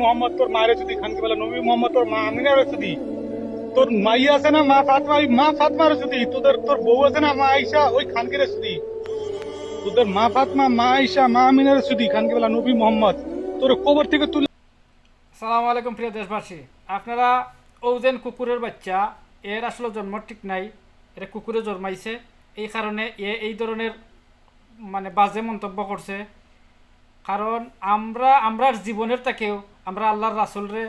মোহাম্মদ তোর মায়ের যদি খানকে বেলা নবী মোহাম্মদ তোর মা আমিনার যদি তোর মাই আছে না মা ফাতমার যদি তোর বউ আছে না মা আইসা ওই খানকে যদি তোদের মা ফাতমা মা আইসা মা আমিনার যদি খানকে বেলা নবী মোহাম্মদ তোর কবর থেকে তুলে। আসসালামু আলাইকুম প্রিয় দেশবাসী, আপনারা ওজেন কুকুরের বাচ্চা এর আসলে জন্ম ঠিক নাই, এটা কুকুরে জন্মাইছে, এই কারণে এই ধরনের মানে বাজে মন্তব্য করছে। কারণ আমরার জীবনের থেকেও আমরা আল্লাহর রাসুলরে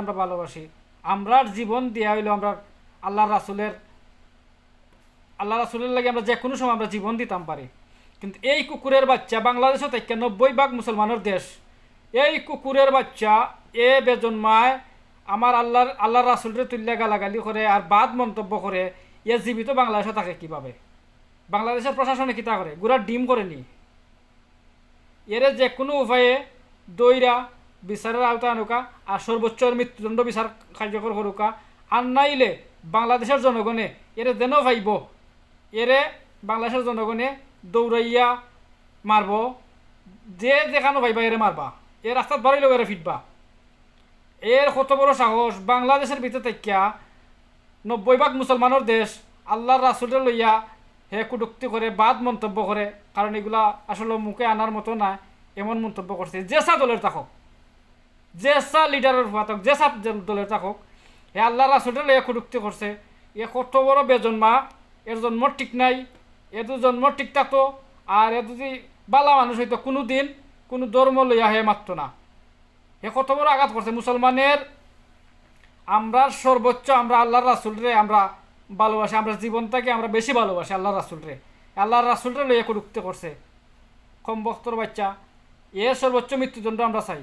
আমরা ভালোবাসি। আমরার জীবন দেওয়া হইলো আমরা আল্লাহর রাসুলের লাগে আমরা যে কোনো সময় আমরা জীবন দিতাম পারি। কিন্তু এই কুকুরের বাচ্চা বাংলাদেশও থেকে 90% মুসলমানের দেশ, এই কুকুরের বাচ্চা এ বেজন্মায় আমার আল্লাহর রাসুলরে তুল্যা গালাগালি করে আর বাদ মন্তব্য করে। এ জীবিত বাংলাদেশে থাকে কিভাবে? বাংলাদেশের প্রশাসনে কিতা করে? গুড়ার ডিম করেনি। এর যে কোনো উপায়ে দইরা বিচারের আওতা আনুকা আর সর্বোচ্চ মৃত্যুদণ্ড বিচার কার্যকর করুকা। আর নাইলে বাংলাদেশের জনগণে এরে যেন ভাইব, এরে বাংলাদেশের জনগণে দৌড়াইয়া মারব, যে দেখানো ভাইবা এরে মারবা, এ রাস্তাত বাড়াইলেও এরে ফিটবা। এর কত বড় সাহস! বাংলাদেশের ভিতরে থাকিয়া 90% মুসলমানের দেশ আল্লাহর রাসুলরে লইয়া হে কুটুক্তি করে বাদ মন্তব্য করে। কারণ এগুলা আসলে মুখে আনার মতো না, এমন মন্তব্য করছে। যেসা দলের থাকুক, যেসা লিডারের থাকুক, যেসা দলের থাকুক, হে আল্লাহর রাসুলরে লইয়া কুটুক্তি করছে। এ কত বড় বেজন্মা! এর জন্ম ঠিক নাই। এ তো জন্ম ঠিক থাকতো আর এ যদি বালা মানুষ হইতো কোনো দিন কোনো ধর্ম লইয়া হে মারত না। এ কত বড় আঘাত করছে মুসলমানের। আমরা সর্বোচ্চ আমরা আল্লাহর রাসুলরে আমরা ভালোবাসি, আমরা জীবনটাকে আমরা বেশি ভালোবাসি আল্লাহর রাসুলরে লইয়া কুটুক্তি করছে। কম বক্তর বাচ্চা, এ সর্বোচ্চ মৃত্যুদণ্ড আমরা চাই।